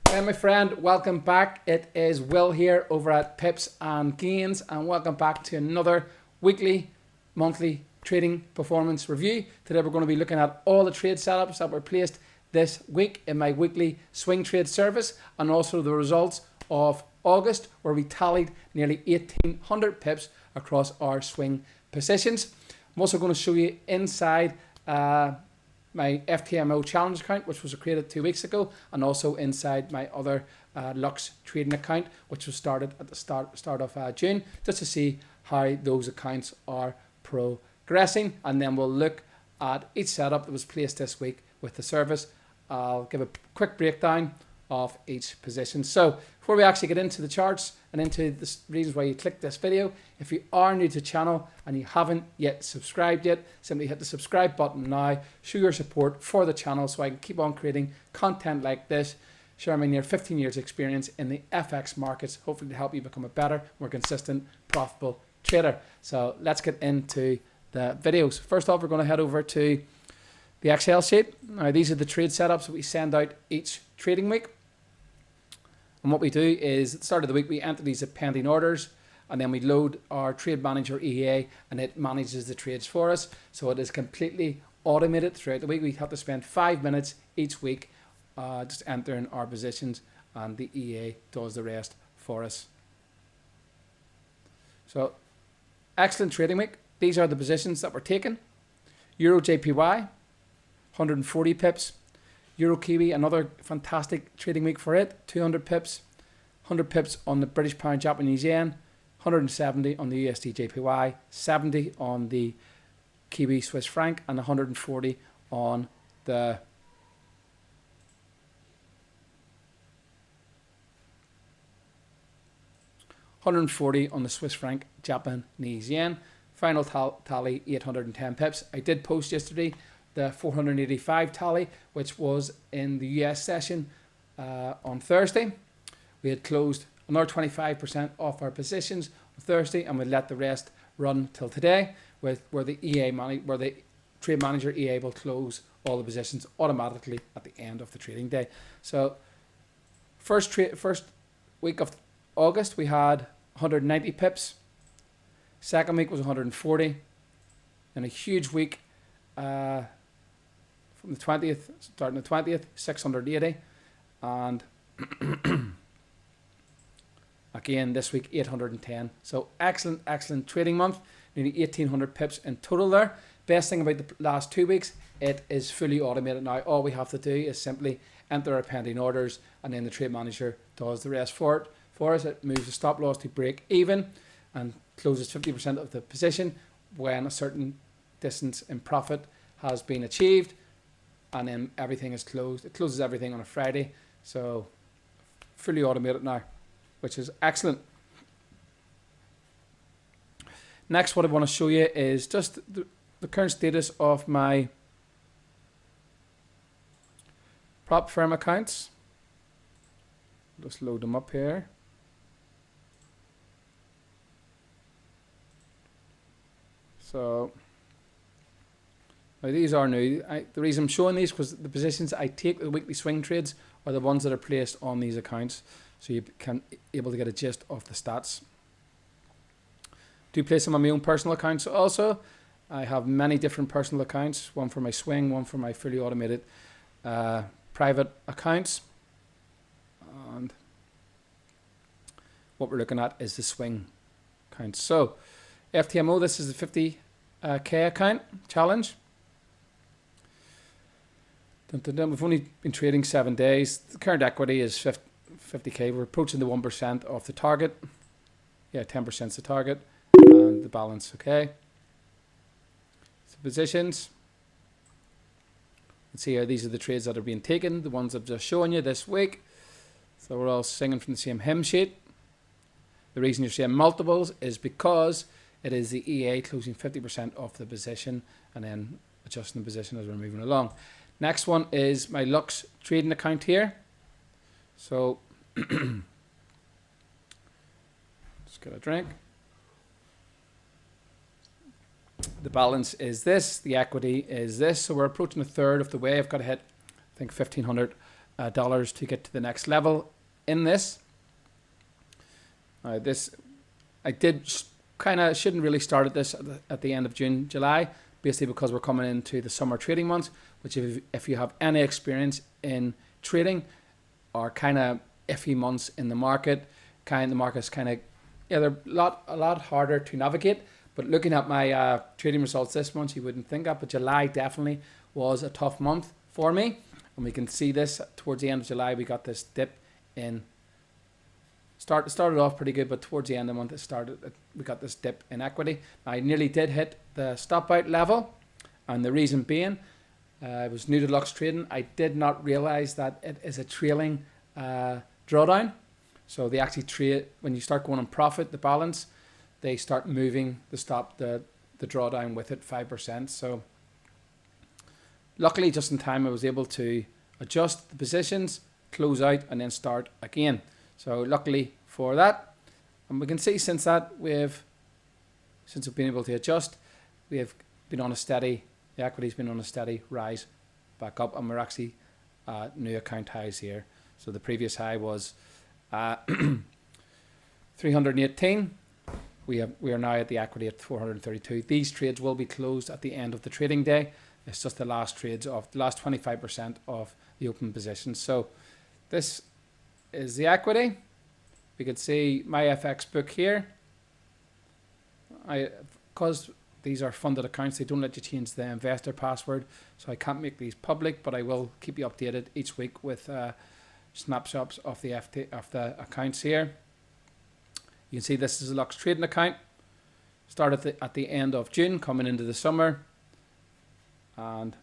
Hey my friend, welcome back. It is Will here over at Pips and Gains, and welcome back to another weekly, monthly trading performance review. Today we're going to be looking at all the trade setups that were placed this week in my weekly swing trade service, and also the results of August, where we tallied nearly 1,800 pips across our swing positions. I'm also going to show you inside my FTMO challenge account, which was created 2 weeks ago, and also inside my other Lux trading account, which was started at the start of June, just to see how those accounts are progressing. And then we'll look at each setup that was placed this week with the service. I'll give a quick breakdown of each position. So before we actually get into the charts and into the reasons why you clicked this video, if you are new to the channel and you haven't yet subscribed yet, simply hit the subscribe button now. Show your support for the channel so I can keep on creating content like this, sharing my near 15 years experience in the FX markets, hopefully to help you become a better, more consistent, profitable trader. So let's get into the videos. First off, we're going to head over to the Excel sheet. Now these are the trade setups that we send out each trading week. And what we do is at the start of the week, we enter these as pending orders, and then we load our trade manager EA, and it manages the trades for us. So it is completely automated throughout the week. We have to spend 5 minutes each week just entering our positions, and the EA does the rest for us. So excellent trading week. These are the positions that were taken. EURJPY, 140 pips. EURKiwi, another fantastic trading week for it, 200 pips, 100 pips on the British pound Japanese yen, 170 on the USDJPY, 70 on the Kiwi Swiss franc, and 140 on the Swiss franc Japanese yen. Final tally 810 pips. I did post yesterday the 485 tally, which was in the US session on Thursday. We had closed another 25% off our positions on Thursday, and we let the rest run till today, where the trade manager EA will close all the positions automatically at the end of the trading day. So first week of August we had 190 pips. Second week was 140, and a huge week from the 20th, starting the 20th, 680, and again this week 810. So excellent trading month, nearly 1,800 pips in total there. Best thing about the last 2 weeks, it is fully automated now. All we have to do is simply enter our pending orders, and then the trade manager does the rest for us. It moves the stop loss to break even and closes 50% of the position when a certain distance in profit has been achieved, and then everything is closed. It closes everything on a Friday, so fully automated now, which is excellent. Next, what I want to show you is just the current status of my prop firm accounts. Just load them up here. So now these are new. The reason I'm showing these because the positions I take with the weekly swing trades are the ones that are placed on these accounts, so you can able to get a gist of the stats. Do place them on my own personal accounts also. I have many different personal accounts, one for my swing, one for my fully automated private accounts. And what we're looking at is the swing accounts. So FTMO, this is the 50K account challenge. We've only been trading 7 days. The current equity is 50K. We're approaching the 1% of the target. Yeah, 10% is the target, and the balance. Okay. So positions. Let's see here. These are the trades that are being taken. The ones I've just shown you this week. So we're all singing from the same hymn sheet. The reason you're seeing multiples is because it is the EA closing 50% off the position and then adjusting the position as we're moving along. Next one is my Lux trading account here. So just get a drink. The balance is this, the equity is this. So we're approaching a third of the way. I've got to hit, I think, 1,500 dollars to get to the next level in this. This I did kind of shouldn't really start at this at the end of June, July, basically because we're coming into the summer trading months, which if you have any experience in trading are kind of iffy months in the market. The market's kind of, yeah, they're a lot harder to navigate. But looking at my trading results this month, you wouldn't think that, but July definitely was a tough month for me. And we can see this towards the end of July, we got this dip in. Started off pretty good, but towards the end of the month, we got this dip in equity. I nearly did hit the stop out level, and the reason being, I was new to Lux trading. I did not realize that it is a trailing drawdown. So they actually trade, when you start going on profit, the balance, they start moving the drawdown with it 5%. So luckily, just in time, I was able to adjust the positions, close out, and then start again. So luckily for that, and we can see since we've been able to adjust, we have been on a steady, the equity's been on a steady rise back up, and we're actually at new account highs here. So the previous high was 318. We are now at the equity at 432. These trades will be closed at the end of the trading day. It's just the last trades of the last 25% of the open positions. So this is the equity. We could see my FX book here. Because these are funded accounts, they don't let you change the investor password, so I can't make these public, but I will keep you updated each week with snapshots of the accounts here. You can see this is a Lux trading account. Started at the end of June, coming into the summer, and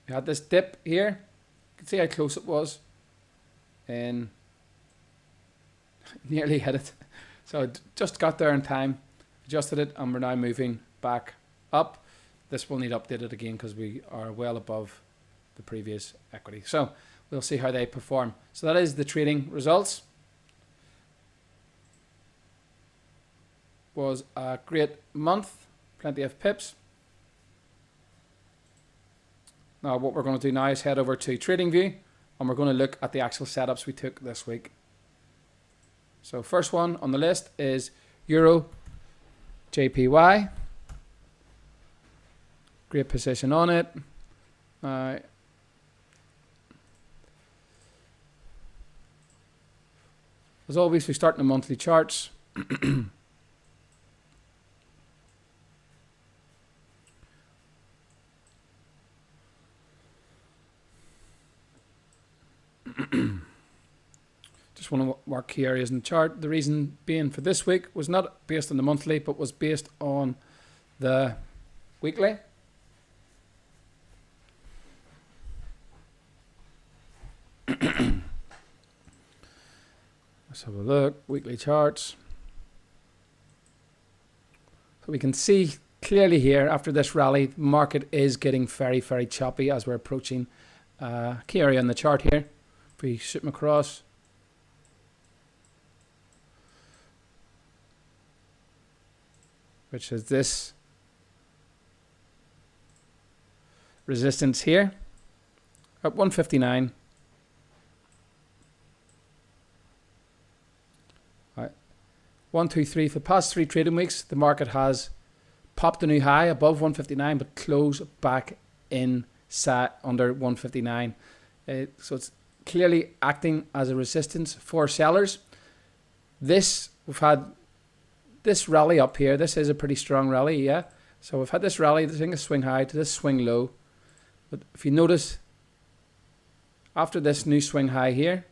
we had this dip here. You can see how close it was, and nearly hit it. So it just got there in time, adjusted it, and we're now moving back up. This will need updated again because we are well above the previous equity. So we'll see how they perform. So that is the trading results. Was a great month, plenty of pips. Now what we're going to do now is head over to TradingView, and we're going to look at the actual setups we took this week. So first one on the list is EURJPY. Great position on it. As always, we start in the monthly charts. Just want to mark key areas in the chart. The reason being for this week was not based on the monthly, but was based on the weekly. Let's have a look. Weekly charts. So we can see clearly here after this rally, the market is getting very, very choppy as we're approaching key area on the chart here. If we shoot them across, which is this resistance here at 159. All right. 1, 2, 3. For the past 3 trading weeks, the market has popped a new high above 159, but closed back in under 159. So it's clearly acting as a resistance for sellers. We've had this rally up here. This is a pretty strong rally, yeah. So we've had this rally, this thing is swing high to this swing low. But if you notice, after this new swing high here,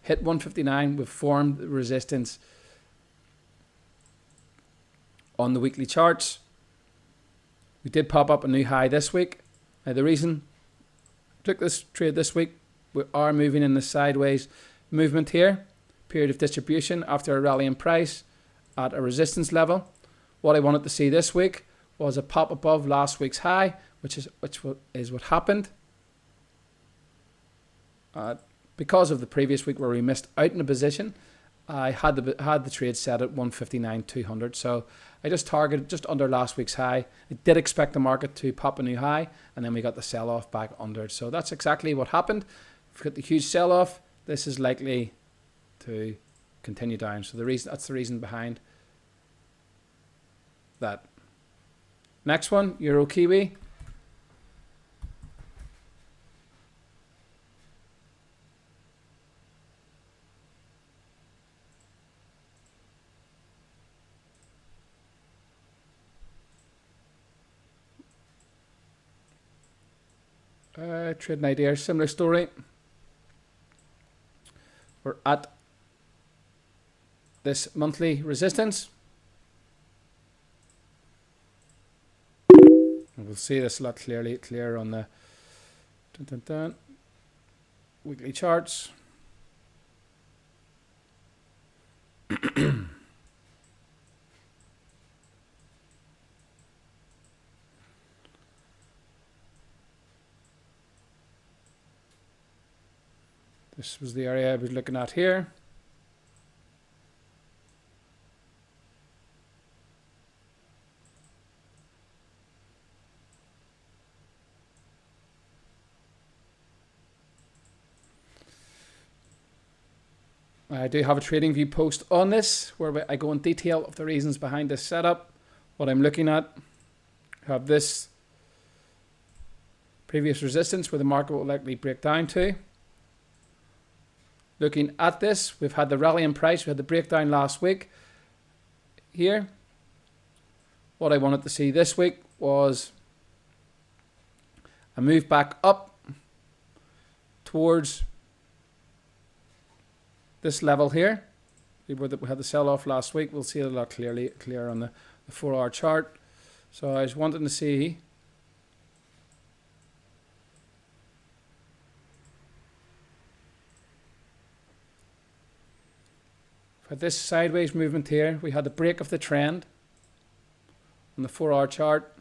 hit 159, we've formed resistance on the weekly charts. We did pop up a new high this week. Now the reason I took this trade this week, we are moving in the sideways movement here, period of distribution after a rally in price at a resistance level. What I wanted to see this week was a pop above last week's high, which is what happened. Because of the previous week where we missed out in a position, I had the trade set at 159.200. So I just targeted just under last week's high. I did expect the market to pop a new high, and then we got the sell-off back under it. So that's exactly what happened. we've got the huge sell-off, this is likely to continue down. So that's the reason behind that. Next one, EURKiwi. Trading idea, similar story. We're at this monthly resistance. And we'll see this a lot clearer on the weekly charts. This was the area I was looking at here. I do have a trading view post on this where I go in detail of the reasons behind this setup, what I'm looking at. I have this previous resistance where the market will likely break down to. Looking at this, we've had the rally in price, we had the breakdown last week here. What I wanted to see this week was a move back up towards this level here. We had the sell-off last week. We'll see it a lot clearer on the 4-hour chart. So I was wanting to see for this sideways movement here. We had the break of the trend on the 4-hour chart.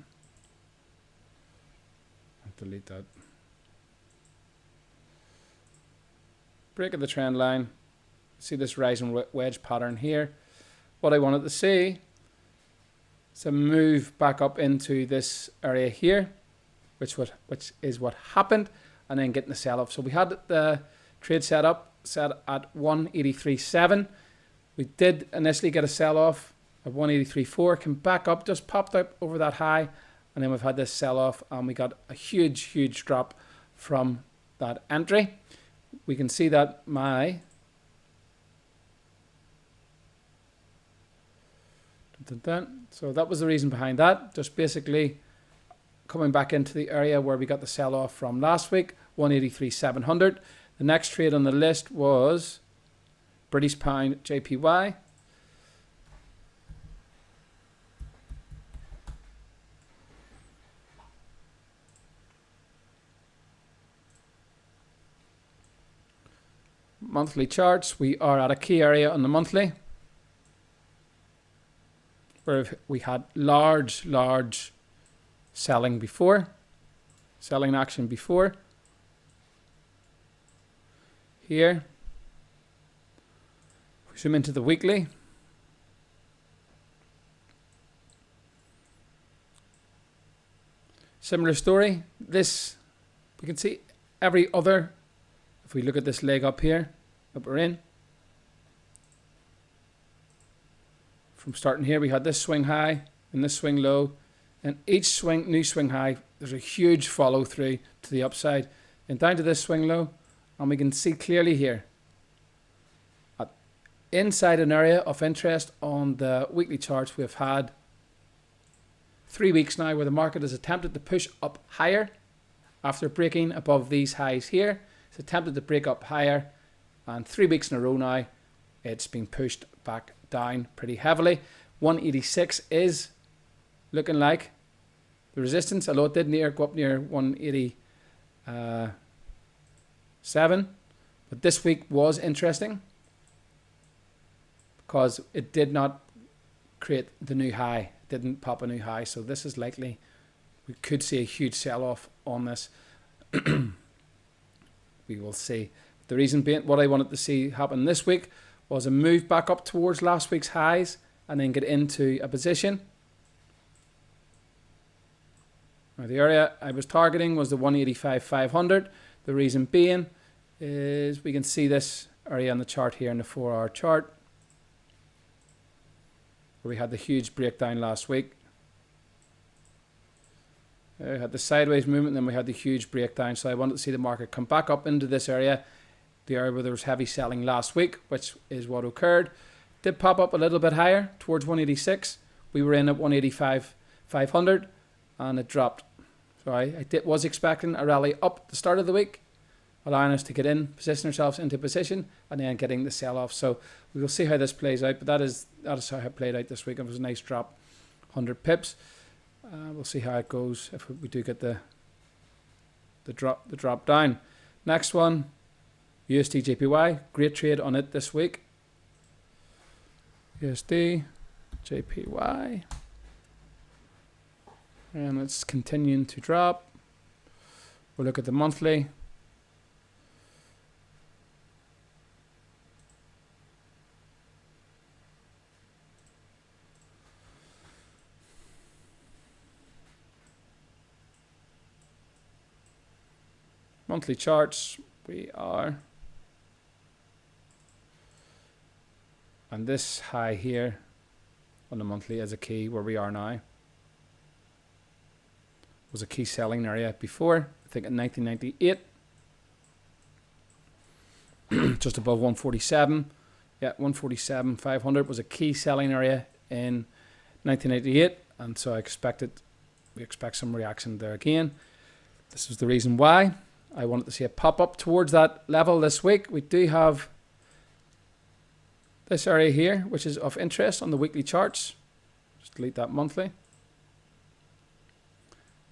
I'll delete that. Break of the trend line. See this rising wedge pattern here. What I wanted to see is a move back up into this area here, which is what happened, and then getting the sell-off. So we had the trade set at 183.7. We did initially get a sell-off at 183.4, came back up, just popped up over that high, and then we've had this sell-off, and we got a huge drop from that entry. We can see that so that was the reason behind that. Just basically coming back into the area where we got the sell-off from last week, 183.700. The next trade on the list was British Pound JPY. Monthly charts, we are at a key area on the monthly where we had large selling action before. Here, we zoom into the weekly. Similar story. This, we can see every other, if we look at this leg up here, that we're in. From starting here, we had this swing high and this swing low, and each new swing high, there's a huge follow through to the upside and down to this swing low, and we can see clearly here inside an area of interest on the weekly charts. We've had 3 weeks now where the market has attempted to push up higher after breaking above these highs here. It's attempted to break up higher, and 3 weeks in a row now it's been pushed back down pretty heavily. 186 is looking like the resistance, although it did go up near 187. But this week was interesting because it did not create the new high. It didn't pop a new high. So this is likely, we could see a huge sell-off on this. We will see. The reason being, what I wanted to see happen this week was a move back up towards last week's highs and then get into a position. Now the area I was targeting was the 185.500. The reason being is we can see this area on the chart here in the 4-hour chart, where we had the huge breakdown last week. We had the sideways movement, then we had the huge breakdown. So I wanted to see the market come back up into this area, the area where there was heavy selling last week, which is what occurred. Did pop up a little bit higher towards 186. We were in at 185,500 and it dropped. So I was expecting a rally up at the start of the week, allowing us to get in, position ourselves into position, and then getting the sell off. So we will see how this plays out, but that is how it played out this week. It was a nice drop, 100 pips. We'll see how it goes if we do get the drop down. Next one, USDJPY. Great trade on it this week. USDJPY. And it's continuing to drop. We'll look at the monthly. Monthly charts, we are, and this high here on the monthly is a key where we are now. Was a key selling area before, I think in 1998, just above 147. Yeah, 147,500 was a key selling area in 1988, and so we expect some reaction there again. This is the reason why I wanted to see a pop up towards that level this week. We do have this area here, which is of interest on the weekly charts. Just delete that monthly,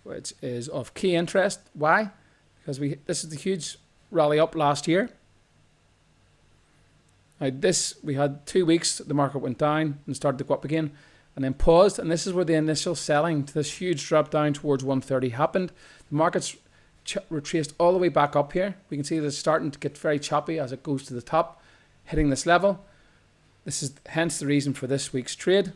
which is of key interest. Why? Because this is the huge rally up last year. Now we had 2 weeks, the market went down and started to go up again and then paused, and this is where the initial selling to this huge drop down towards 130 happened. The market's retraced all the way back up here. We can see that it's starting to get very choppy as it goes to the top, hitting this level. This is hence the reason for this week's trade.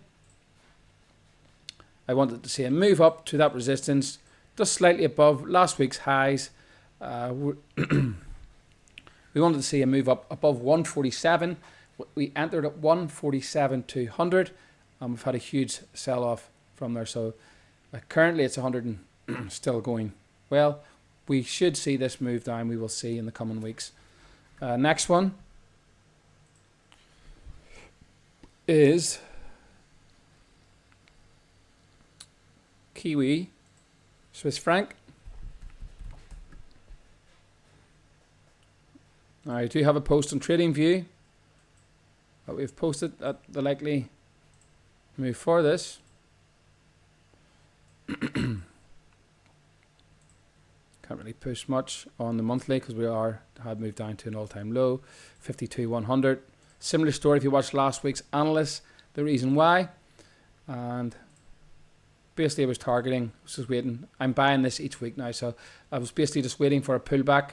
I wanted to see a move up to that resistance, just slightly above last week's highs. We wanted to see a move up above 147. We entered at 147,200, and we've had a huge sell-off from there. So currently it's 100 and still going well. We should see this move down. We will see in the coming weeks. Next one is Kiwi Swiss franc. I do have a post on TradingView that we've posted at the likely move for this. Can't really push much on the monthly because we had moved down to an all-time low, 52,100. Similar story if you watched last week's analyst, the reason why. And basically I was targeting, just waiting. I'm buying this each week now, so I was basically just waiting for a pullback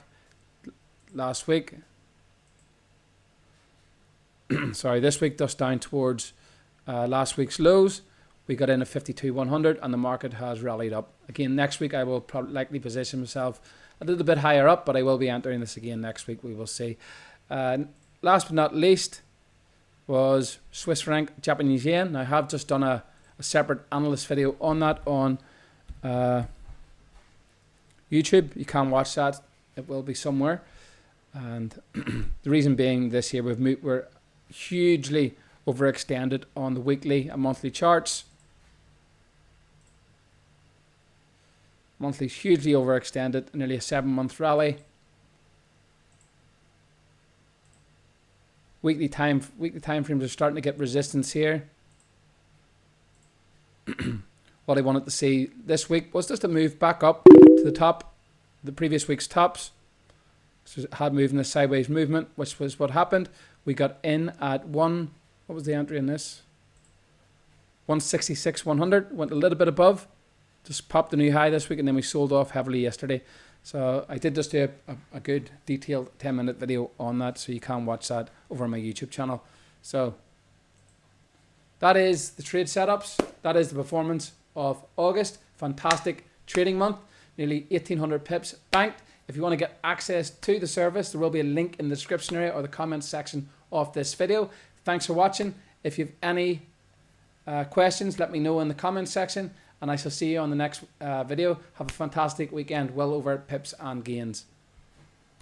last week. Sorry, this week just down towards last week's lows. We got in at 52,100 and the market has rallied up. Again, next week I will probably likely position myself a little bit higher up, but I will be entering this again next week. We will see. Last but not least was Swiss franc, Japanese yen. Now, I have just done a separate analyst video on that on YouTube. You can watch that. It will be somewhere. And the reason being this year we're hugely overextended on the weekly and monthly charts. Monthly hugely overextended, nearly a 7-month rally. Weekly time frames are starting to get resistance here. What I wanted to see this week was just a move back up to the top, the previous week's tops. So it had moved in a sideways movement, which was what happened. We got in at what was the entry in this? 166,100, went a little bit above, just popped a new high this week, and then we sold off heavily yesterday. So I did just do a good detailed 10-minute video on that, so you can watch that over on my YouTube channel. So that is the trade setups. That is the performance of August. Fantastic trading month. Nearly 1,800 pips banked. If you want to get access to the service, there will be a link in the description area or the comments section of this video. Thanks for watching. If you have any questions, let me know in the comments section, and I shall see you on the next video. Have a fantastic weekend. Well over at Pips and Gains.